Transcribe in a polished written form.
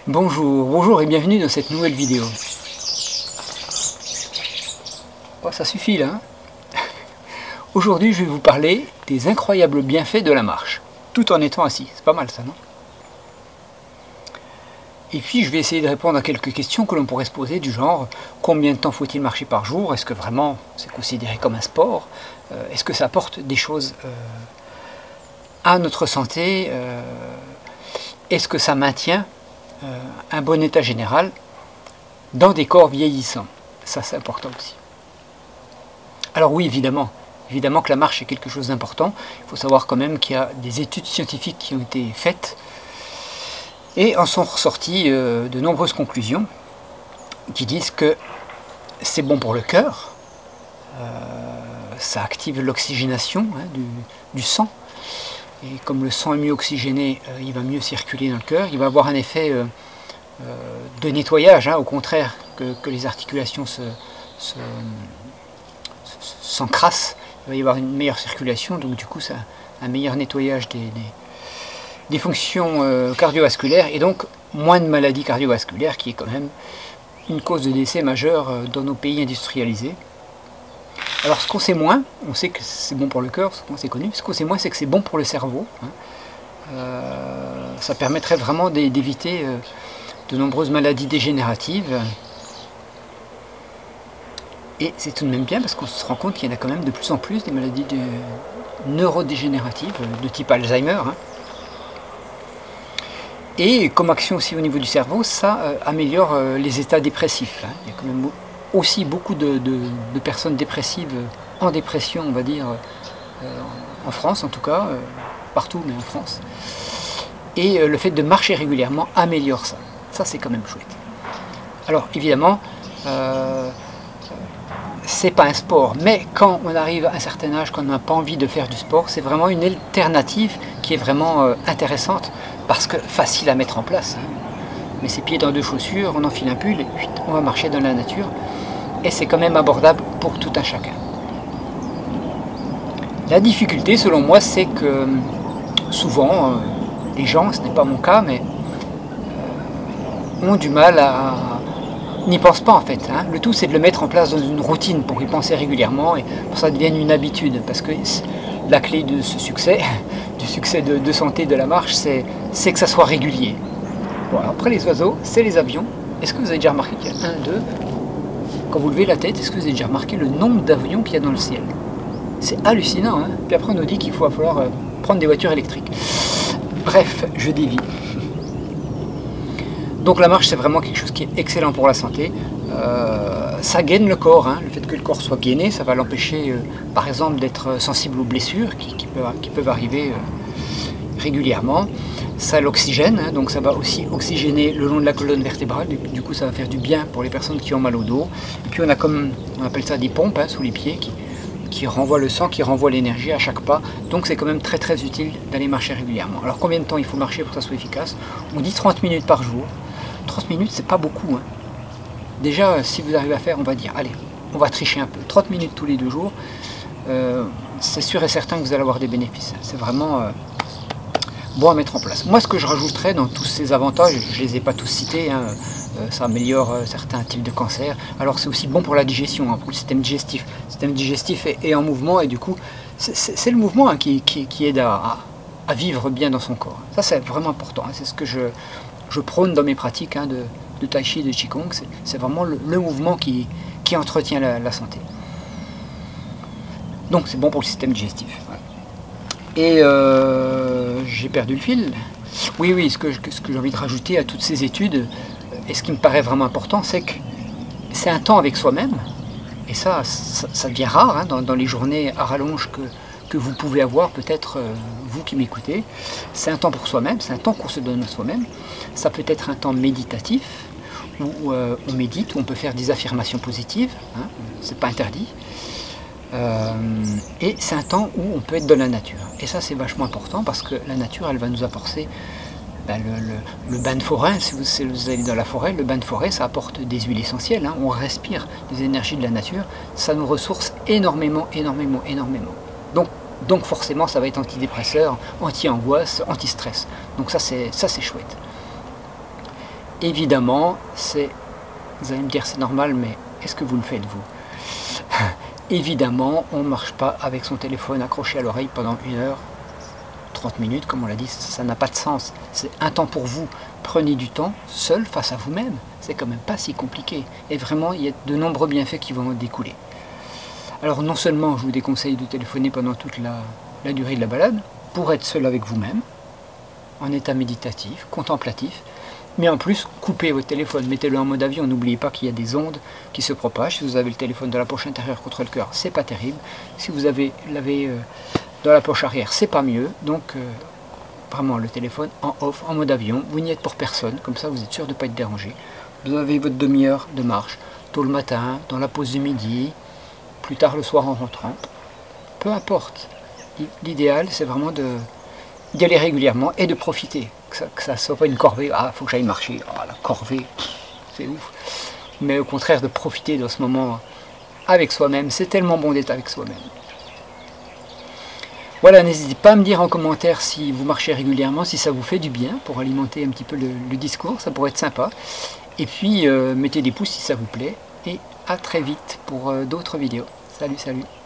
Bonjour et bienvenue dans cette nouvelle vidéo. Oh, ça suffit là. Aujourd'hui, je vais vous parler des incroyables bienfaits de la marche, tout en étant assis. C'est pas mal ça, non? Et puis, je vais essayer de répondre à quelques questions que l'on pourrait se poser, du genre combien de temps faut-il marcher par jour? Est-ce que vraiment c'est considéré comme un sport? Est-ce que ça apporte des choses à notre santé? Est-ce que ça maintient un bon état général dans des corps vieillissants? Ça, c'est important aussi. Alors oui, évidemment que la marche est quelque chose d'important. Il faut savoir quand même qu'il y a des études scientifiques qui ont été faites et en sont ressorties de nombreuses conclusions qui disent que c'est bon pour le cœur, ça active l'oxygénation du sang, et comme le sang est mieux oxygéné, il va mieux circuler dans le cœur, il va avoir un effet de nettoyage, au contraire que les articulations s'encrassent, il va y avoir une meilleure circulation, donc du coup ça un meilleur nettoyage des fonctions cardiovasculaires, et donc moins de maladies cardiovasculaires, qui est quand même une cause de décès majeure dans nos pays industrialisés. Alors ce qu'on sait moins, on sait que c'est bon pour le cœur, c'est connu, ce qu'on sait moins c'est que c'est bon pour le cerveau. Ça permettrait vraiment d'éviter de nombreuses maladies dégénératives. Et c'est tout de même bien parce qu'on se rend compte qu'il y en a quand même de plus en plus des maladies neurodégénératives de type Alzheimer. Et comme action aussi au niveau du cerveau, ça améliore les états dépressifs. Il y a quand même aussi beaucoup de personnes dépressives, en dépression on va dire, en France en tout cas, partout mais en France. Et le fait de marcher régulièrement améliore ça. Ça c'est quand même chouette. Alors évidemment, c'est pas un sport, mais quand on arrive à un certain âge, quand on n'a pas envie de faire du sport, c'est vraiment une alternative qui est vraiment intéressante, parce que facile à mettre en place. On met ses pieds dans deux chaussures, on enfile un pull et puis on va marcher dans la nature, et c'est quand même abordable pour tout un chacun. La difficulté selon moi, c'est que souvent les gens, ce n'est pas mon cas, mais ont du mal à n'y pensent pas en fait. Le tout c'est de le mettre en place dans une routine pour y penser régulièrement et pour que ça devienne une habitude, parce que la clé de ce succès, du succès de santé de la marche, c'est que ça soit régulier. Bon, après les oiseaux, c'est les avions. Est-ce que vous avez déjà remarqué qu'il y a 1, 2, quand vous levez la tête, est-ce que vous avez déjà remarqué le nombre d'avions qu'il y a dans le ciel? C'est hallucinant, Puis après on nous dit qu'il va falloir prendre des voitures électriques. Bref, je dévie. Donc la marche c'est vraiment quelque chose qui est excellent pour la santé. Ça gaine le corps, le fait que le corps soit gainé, ça va l'empêcher par exemple d'être sensible aux blessures qui peuvent arriver régulièrement. Ça l'oxygène, donc ça va aussi oxygéner le long de la colonne vertébrale, du coup ça va faire du bien pour les personnes qui ont mal au dos. Et puis on a on appelle ça des pompes sous les pieds qui renvoient le sang, qui renvoient l'énergie à chaque pas, donc c'est quand même très très utile d'aller marcher régulièrement. Alors combien de temps il faut marcher pour que ça soit efficace? On dit 30 minutes par jour. 30 minutes, c'est pas beaucoup. Déjà, si vous arrivez à faire, on va dire, allez, on va tricher un peu. 30 minutes tous les 2 jours, c'est sûr et certain que vous allez avoir des bénéfices. C'est vraiment bon à mettre en place. Moi, ce que je rajouterais dans tous ces avantages, je ne les ai pas tous cités, ça améliore certains types de cancers. Alors, c'est aussi bon pour la digestion, pour le système digestif. Le système digestif est en mouvement et du coup, c'est le mouvement qui aide à vivre bien dans son corps. Ça, c'est vraiment important. C'est ce que je prône dans mes pratiques de tai chi et de qigong, c'est vraiment le mouvement qui entretient la santé. Donc c'est bon pour le système digestif. Voilà. Et j'ai perdu le fil. Oui, ce que j'ai envie de rajouter à toutes ces études, et ce qui me paraît vraiment important, c'est que c'est un temps avec soi-même, et ça devient rare dans les journées à rallonge que vous pouvez avoir, peut-être vous qui m'écoutez. C'est un temps pour soi-même, c'est un temps qu'on se donne à soi-même. Ça peut être un temps méditatif, où on médite, où on peut faire des affirmations positives, c'est pas interdit. Et c'est un temps où on peut être dans la nature. Et ça c'est vachement important parce que la nature, elle va nous apporter le bain de forêt. Si vous allez dans la forêt, le bain de forêt, ça apporte des huiles essentielles. On respire des énergies de la nature. Ça nous ressource énormément. Donc forcément, ça va être antidépresseur, anti-angoisse, anti-stress. Donc ça c'est chouette. évidemment, vous allez me dire c'est normal, mais est-ce que vous le faites vous? Évidemment, on ne marche pas avec son téléphone accroché à l'oreille pendant 1 heure, 30 minutes, comme on l'a dit, ça n'a pas de sens. C'est un temps pour vous. Prenez du temps seul face à vous-même. C'est quand même pas si compliqué. Et vraiment, il y a de nombreux bienfaits qui vont en découler. Alors non seulement je vous déconseille de téléphoner pendant toute la durée de la balade, pour être seul avec vous-même, en état méditatif, contemplatif, mais en plus, coupez votre téléphone, mettez-le en mode avion, n'oubliez pas qu'il y a des ondes qui se propagent. Si vous avez le téléphone dans la poche intérieure contre le cœur, c'est pas terrible. Si vous l'avez dans la poche arrière, c'est pas mieux. Donc vraiment le téléphone en off, en mode avion, vous n'y êtes pour personne, comme ça vous êtes sûr de ne pas être dérangé. Vous avez votre demi-heure de marche, tôt le matin, dans la pause du midi, plus tard le soir en rentrant. Peu importe. L'idéal, c'est vraiment d'y aller régulièrement et de profiter. Que ça ne soit pas une corvée, ah, faut que j'aille marcher, ah, la corvée, c'est ouf. Mais au contraire, de profiter dans ce moment avec soi-même, c'est tellement bon d'être avec soi-même. Voilà, n'hésitez pas à me dire en commentaire si vous marchez régulièrement, si ça vous fait du bien, pour alimenter un petit peu le discours, ça pourrait être sympa. Et puis, mettez des pouces si ça vous plaît, et à très vite pour d'autres vidéos. Salut, salut!